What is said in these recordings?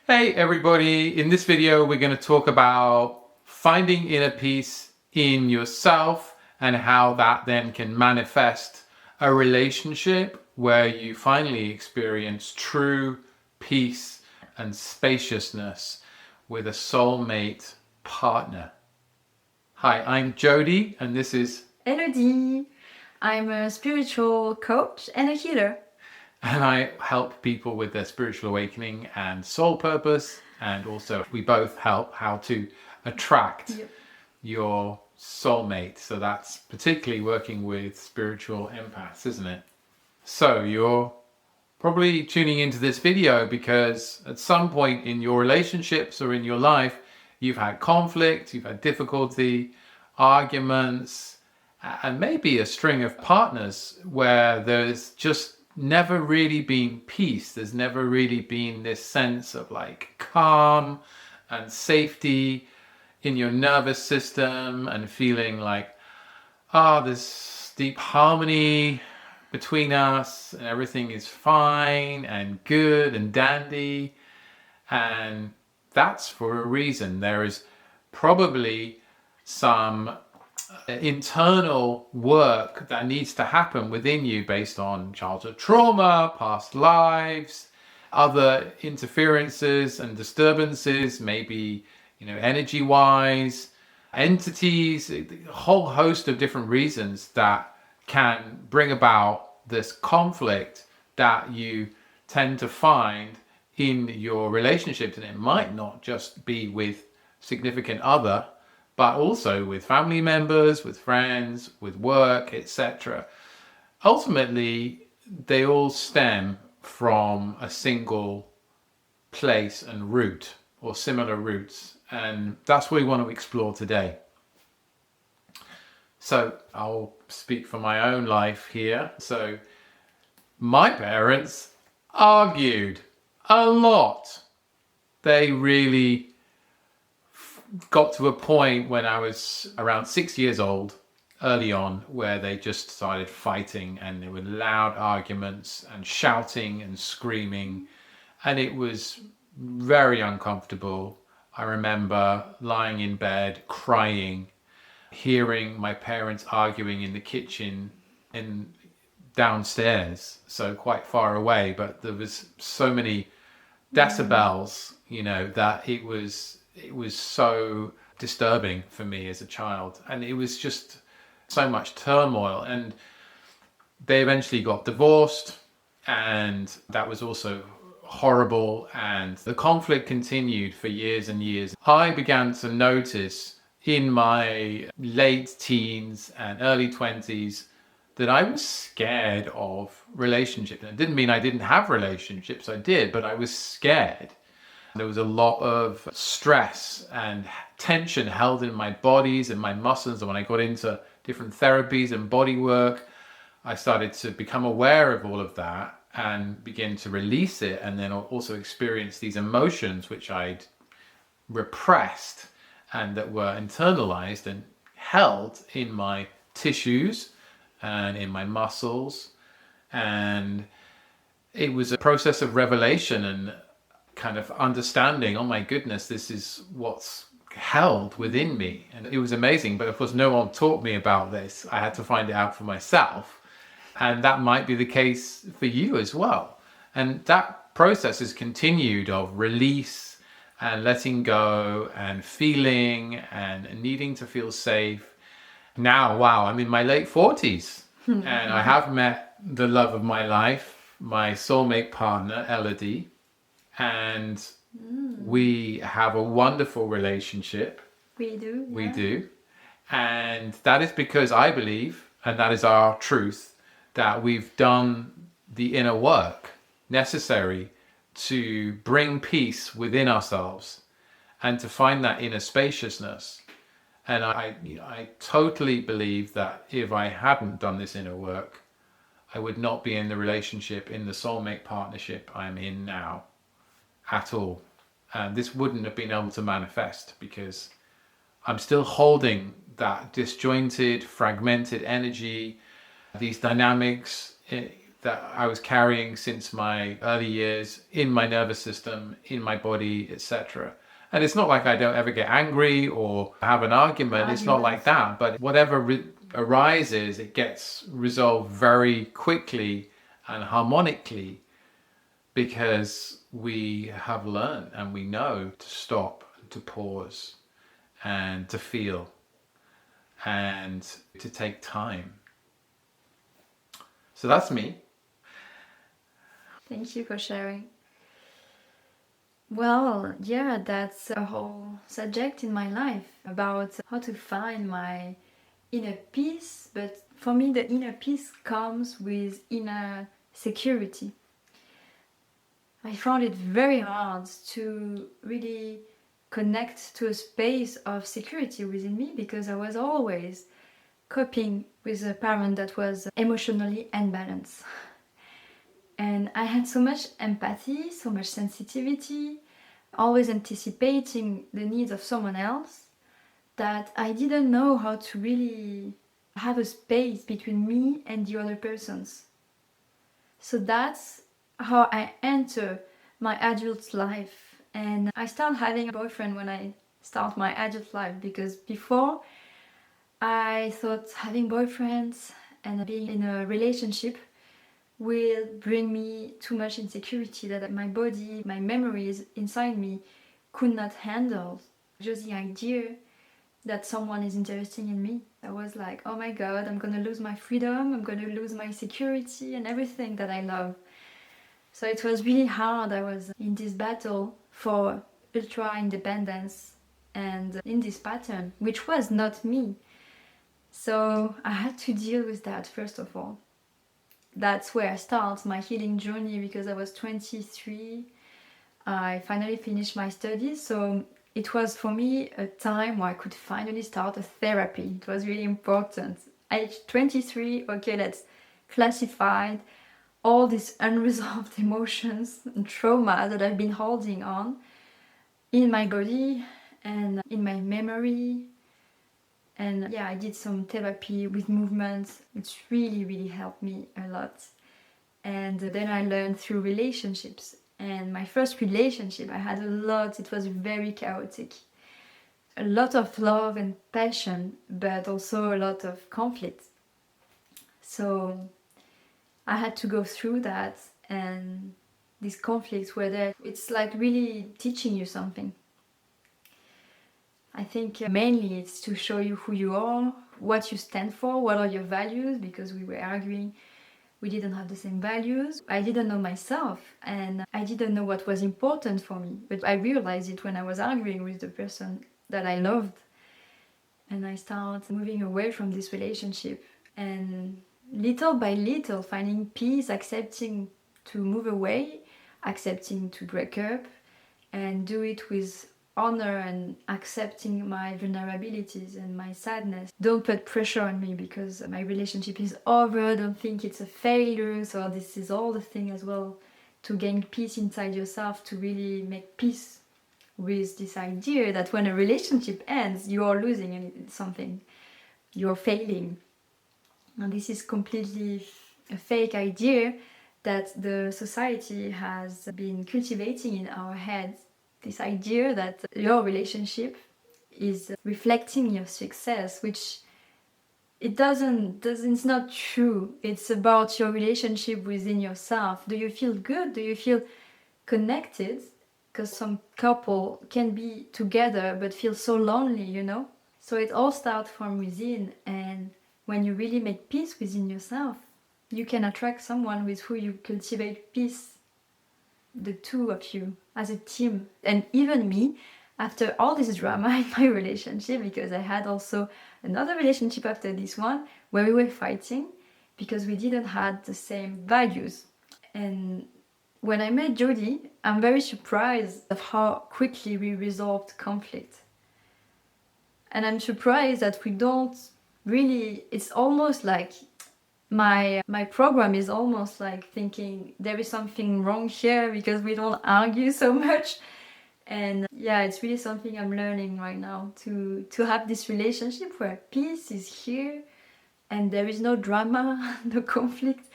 Hey everybody, in this video we're going to talk about finding inner peace in yourself and how that then can manifest a relationship where you finally experience true peace and spaciousness with a soulmate partner. Hi, I'm Jody and this is Elodie. I'm a spiritual coach and a healer. and I help people with their spiritual awakening and soul purpose, and also we both help how to attract your soulmate. So that's particularly working with spiritual empaths, isn't it? So you're probably tuning into this video because at some point in your relationships or in your life, you've had conflict, you've had difficulty, arguments, and maybe a string of partners where there's just never really been peace. There's never really been this sense of like calm and safety in your nervous system and feeling like, there's deep harmony between us and everything is fine and good and dandy. And that's for a reason. There is probably some internal work that needs to happen within you based on childhood trauma, past lives, other interferences and disturbances, maybe, energy wise, entities, a whole host of different reasons that can bring about this conflict that you tend to find in your relationships. And it might not just be with significant other, but also with family members, with friends, with work, etc. Ultimately, they all stem from a single place and root or similar roots. And that's what we want to explore today. So I'll speak for my own life here. So my parents argued a lot. They really got to a point when I was around 6 years old, early on, where they just started fighting, and there were loud arguments and shouting and screaming, and it was very uncomfortable. I remember lying in bed crying, hearing my parents arguing in the kitchen and downstairs, so quite far away, but there was so many decibels, that it was so disturbing for me as a child, and it was just so much turmoil. And they eventually got divorced, and that was also horrible, and the conflict continued for years and years. I began to notice in my late teens and early 20s that I was scared of relationships. And it didn't mean I didn't have relationships, I did, but I was scared. There was a lot of stress and tension held in my bodies and my muscles. And when I got into different therapies and body work, I started to become aware of all of that and begin to release it, and then also experience these emotions which I'd repressed and that were internalized and held in my tissues and in my muscles. And it was a process of revelation and kind of understanding, oh my goodness, this is what's held within me. And it was amazing, but of course no one taught me about this. I had to find it out for myself, and that might be the case for you as well. And that process is continued of release and letting go and feeling and needing to feel safe. Now, wow, I'm in my late 40s and I have met the love of my life, my soulmate partner, Elodie. And we have a wonderful relationship. We do. Yeah. We do. And that is because I believe, and that is our truth, that we've done the inner work necessary to bring peace within ourselves and to find that inner spaciousness. And I totally believe that if I hadn't done this inner work, I would not be in the relationship, in the soulmate partnership I'm in now at all. And this wouldn't have been able to manifest because I'm still holding that disjointed, fragmented energy, these dynamics that I was carrying since my early years in my nervous system, in my body, etc. And it's not like I don't ever get angry or have an argument. It's not like that. But whatever arises, it gets resolved very quickly and harmonically, because we have learned and we know to stop, to pause, and to feel, and to take time. So that's me. Thank you for sharing. Well, yeah, that's a whole subject in my life about how to find my inner peace. But for me, the inner peace comes with inner security. I found it very hard to really connect to a space of security within me, because I was always coping with a parent that was emotionally unbalanced. And I had so much empathy, so much sensitivity, always anticipating the needs of someone else, that I didn't know how to really have a space between me and the other persons. So that's how I enter my adult life. And I start having a boyfriend when I start my adult life, because before I thought having boyfriends and being in a relationship will bring me too much insecurity that my body, my memories inside me could not handle. Just the idea that someone is interested in me, I was like, oh my god, I'm gonna lose my freedom, I'm gonna lose my security and everything that I love. So it was really hard. I was in this battle for ultra independence and in this pattern, which was not me. So I had to deal with that first of all. That's where I start my healing journey, because I was 23. I finally finished my studies, so it was for me a time where I could finally start a therapy. It was really important. Age 23, okay, let's classify all these unresolved emotions and trauma that I've been holding on in my body and in my memory. And yeah, I did some therapy with movements. It's really helped me a lot. And then I learned through relationships. And my first relationship, I had a lot. It was very chaotic. A lot of love and passion, but also a lot of conflict. So I had to go through that, and these conflicts were there. It's like really teaching you something. I think mainly it's to show you who you are, what you stand for, what are your values, because we were arguing, we didn't have the same values. I didn't know myself, and I didn't know what was important for me. But I realized it when I was arguing with the person that I loved. And I started moving away from this relationship, and little by little finding peace, accepting to move away, accepting to break up, and do it with honor and accepting my vulnerabilities and my sadness. Don't put pressure on me because my relationship is over. Don't think it's a failure. So this is all the thing as well, to gain peace inside yourself, to really make peace with this idea that when a relationship ends, you are losing something, you're failing. And this is completely a fake idea that the society has been cultivating in our heads. This idea that your relationship is reflecting your success, which it's not true. It's about your relationship within yourself. Do you feel good? Do you feel connected? Because some couple can be together but feel so lonely, you know? So it all starts from within, and when you really make peace within yourself, you can attract someone with who you cultivate peace, the two of you as a team. And even me, after all this drama in my relationship, because I had also another relationship after this one where we were fighting because we didn't have the same values. And when I met Jody, I'm very surprised of how quickly we resolved conflict. And I'm surprised that we don't really, it's almost like my program is almost like thinking there is something wrong here because we don't argue so much. And yeah, it's really something I'm learning right now, to have this relationship where peace is here and there is no drama, no conflict,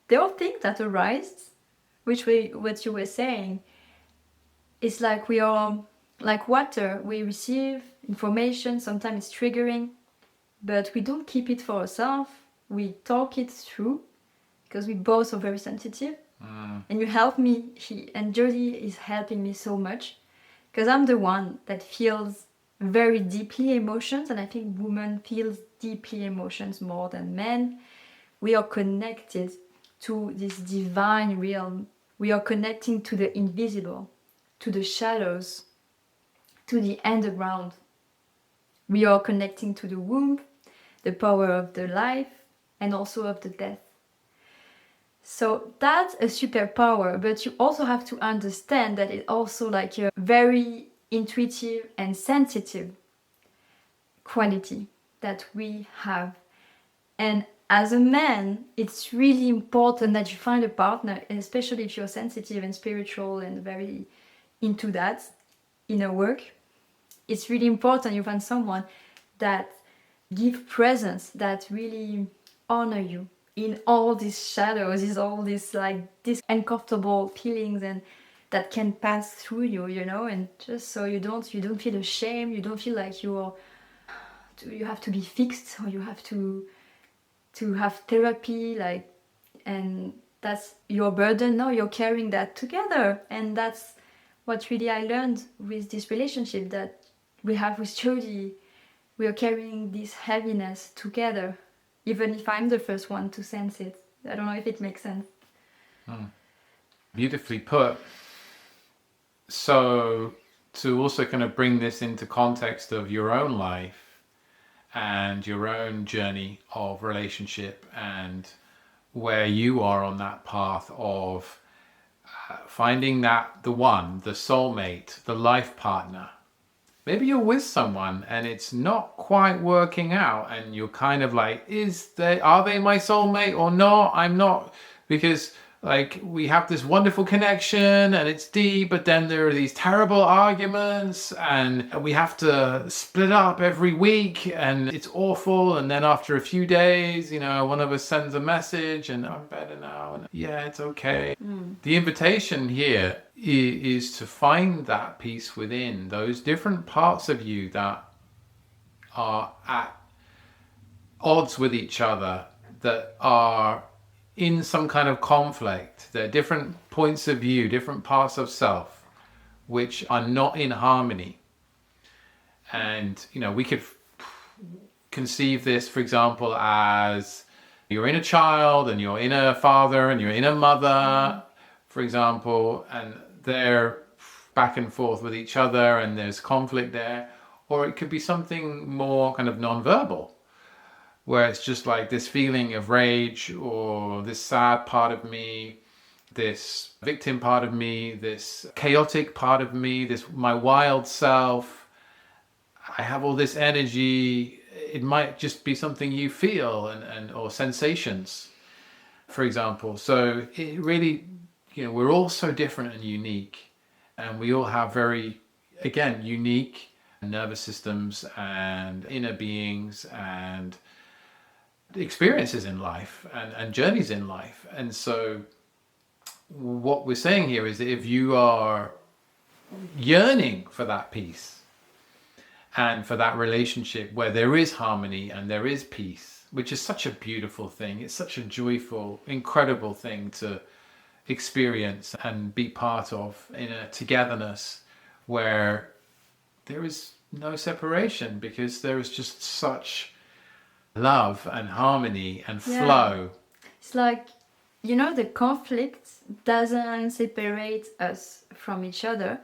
there are things that arise, what you were saying, it's like we are like water. We receive information, sometimes it's triggering, but we don't keep it for ourselves. We talk it through because we both are very sensitive. And you help me, and Jody is helping me so much because I'm the one that feels very deeply emotions, and I think women feels deeply emotions more than men. We are connected to this divine realm. We are connecting to the invisible, to the shadows, to the underground. We are connecting to the womb, the power of the life, and also of the death. So that's a superpower, but you also have to understand that it's also like a very intuitive and sensitive quality that we have. And as a man, it's really important that you find a partner, especially if you're sensitive and spiritual and very into that inner work. It's really important you find someone that give presence, that really honor you in all these shadows, is all these like these uncomfortable feelings and that can pass through you, you know, and just so you don't feel ashamed, you don't feel like you have to be fixed or you have to have therapy, like, and that's your burden. No, you're carrying that together, and that's what really I learned with this relationship that we have with Jody. We are carrying this heaviness together, even if I'm the first one to sense it. I don't know if it makes sense. Beautifully put. So to also kind of bring this into context of your own life and your own journey of relationship and where you are on that path of finding that the one, the soulmate, the life partner. Maybe you're with someone and it's not quite working out and you're kind of like, are they my soulmate or not? I'm not, because like we have this wonderful connection and it's deep, but then there are these terrible arguments and we have to split up every week and it's awful. And then after a few days, you know, one of us sends a message and I'm better now and yeah, it's okay. The invitation here is to find that peace within those different parts of you that are at odds with each other, that are in some kind of conflict. There are different points of view, different parts of self, which are not in harmony. And, you know, we could conceive this, for example, as you're in a child and you're in a father and you're in a mother, for example, and they're back and forth with each other and there's conflict there. Or it could be something more kind of non-verbal, where it's just like this feeling of rage or this sad part of me, this victim part of me, this chaotic part of me, this my wild self. I have all this energy. It might just be something you feel and or sensations, for example. So it really, you know, we're all so different and unique, and we all have very, again, unique nervous systems and inner beings and experiences in life and journeys in life. And so what we're saying here is that if you are yearning for that peace and for that relationship where there is harmony and there is peace, which is such a beautiful thing, it's such a joyful, incredible thing to experience and be part of, in a togetherness where there is no separation, because there is just such love and harmony and flow. It's like, you know, the conflict doesn't separate us from each other.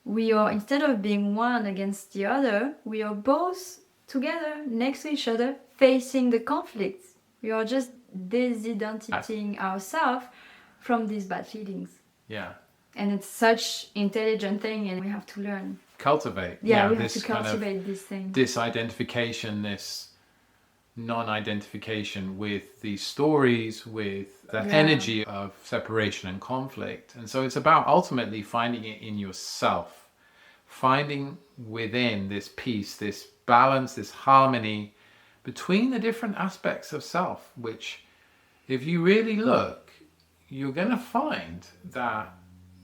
We are, instead of being one against the other, we are both together next to each other facing the conflict. We are just disidentifying ourselves from these bad feelings. Yeah. And it's such intelligent thing, and we have to learn. Cultivate. We have this to cultivate this thing. Disidentification, this non-identification with these stories, with the energy of separation and conflict. And so it's about ultimately finding it in yourself, finding within this peace, this balance, this harmony between the different aspects of self, which, if you really look, you're going to find that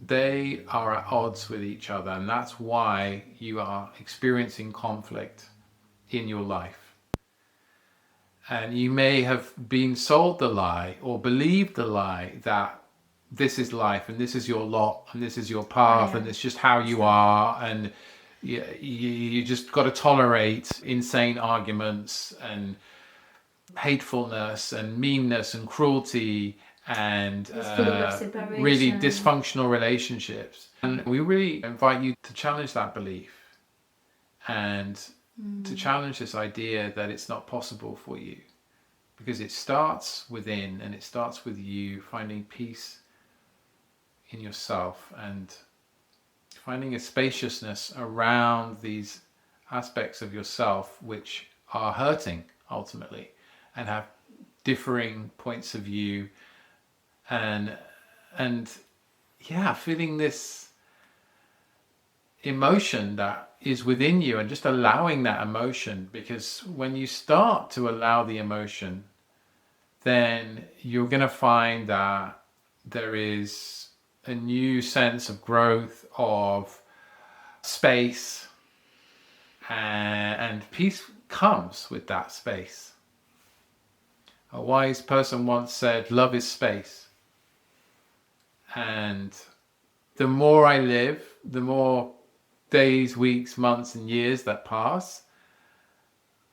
they are at odds with each other, and that's why you are experiencing conflict in your life. And you may have been sold the lie or believed the lie that this is life and this is your lot and this is your path and it's just how you are, and you just got to tolerate insane arguments and hatefulness and meanness and cruelty and really dysfunctional relationships. And we really invite you to challenge that belief and to challenge this idea that it's not possible for you, because it starts within, and it starts with you finding peace in yourself and finding a spaciousness around these aspects of yourself which are hurting ultimately and have differing points of view, and feeling this emotion that is within you and just allowing that emotion. Because when you start to allow the emotion, then you're going to find that there is a new sense of growth, of space, and peace comes with that space. A wise person once said, love is space. And the more I live, the more days, weeks, months, and years that pass,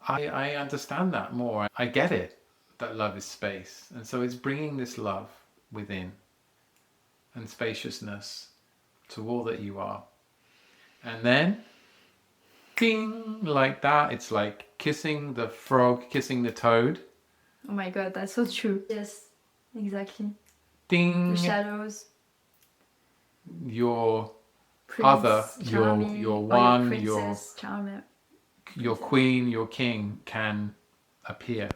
I understand that more. I get it, that love is space. And so it's bringing this love within and spaciousness to all that you are. And then, ding, like that, it's like kissing the frog, kissing the toad. Oh my God, that's so true. Yes, exactly. Ding. The shadows. Your Prince other, Charming, your one, your queen, your king can appear.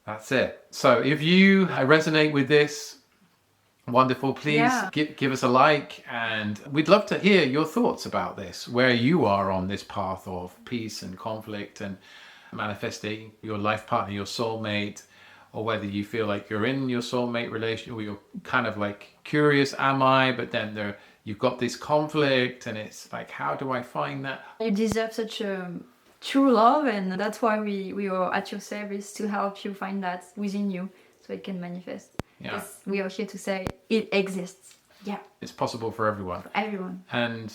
That's it. So if you resonate with this, wonderful, please give us a like, and we'd love to hear your thoughts about this, where you are on this path of peace and conflict and manifesting your life partner, your soulmate, or whether you feel like you're in your soulmate relation, or you're kind of like curious, am I, but then you've got this conflict and it's like, how do I find that? You deserve such a true love, and that's why we are at your service to help you find that within you so it can manifest. Yeah. We are here to say it exists. Yeah. It's possible for everyone. For everyone. And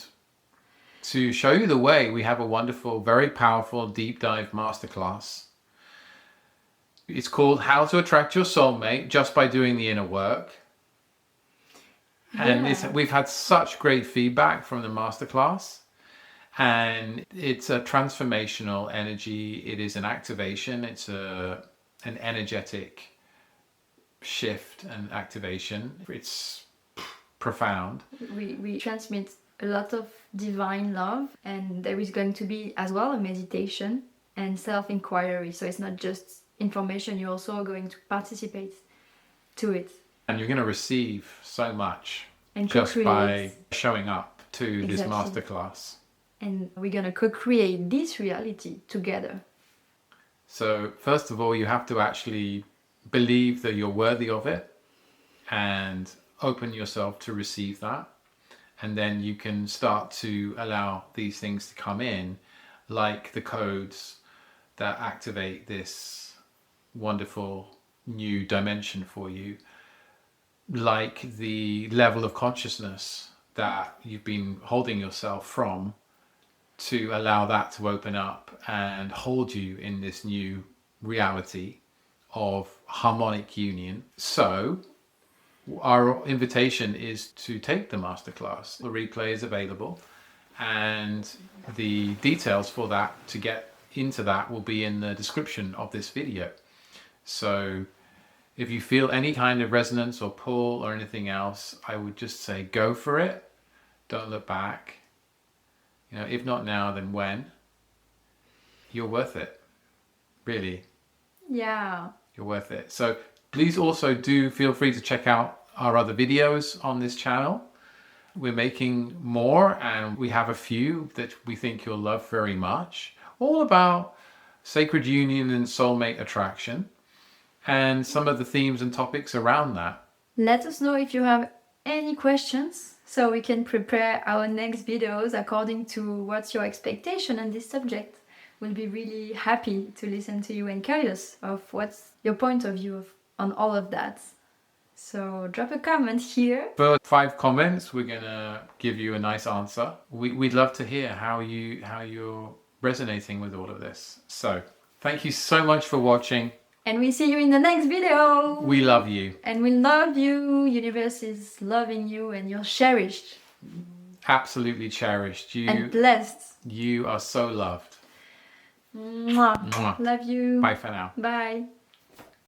to show you the way, we have a wonderful, very powerful deep dive masterclass. It's called How to Attract Your Soulmate Just by Doing the Inner Work. And we've had such great feedback from the masterclass. And it's a transformational energy. It is an activation. It's an energetic shift and activation. It's profound. We transmit a lot of divine love, and there is going to be as well a meditation and self-inquiry. So it's not just information, you're also going to participate to it. And you're going to receive so much and just by showing up to this masterclass. And we're going to co-create this reality together. So first of all, you have to actually believe that you're worthy of it and open yourself to receive that. And then you can start to allow these things to come in, like the codes that activate this wonderful new dimension for you, like the level of consciousness that you've been holding yourself from, to allow that to open up and hold you in this new reality of harmonic union. So our invitation is to take the masterclass. The replay is available, and the details for that, to get into that, will be in the description of this video. So if you feel any kind of resonance or pull or anything else, I would just say go for it. Don't look back. You know, if not now, then when? You're worth it. Really. Yeah. You're worth it. So please also do feel free to check out our other videos on this channel. We're making more, and we have a few that we think you'll love very much, all about sacred union and soulmate attraction, and some of the themes and topics around that. Let us know if you have any questions so we can prepare our next videos according to what's your expectation on this subject. We'll be really happy to listen to you and curious of what's your point of view on all of that. So drop a comment here. For 5 comments, we're gonna give you a nice answer. We'd love to hear how you're resonating with all of this. So thank you so much for watching. And we see you in the next video. We love you. And we love you. Universe is loving you and you're cherished. Absolutely cherished. And blessed. You are so loved. Mwah. Mwah. Love you. Bye for now. Bye.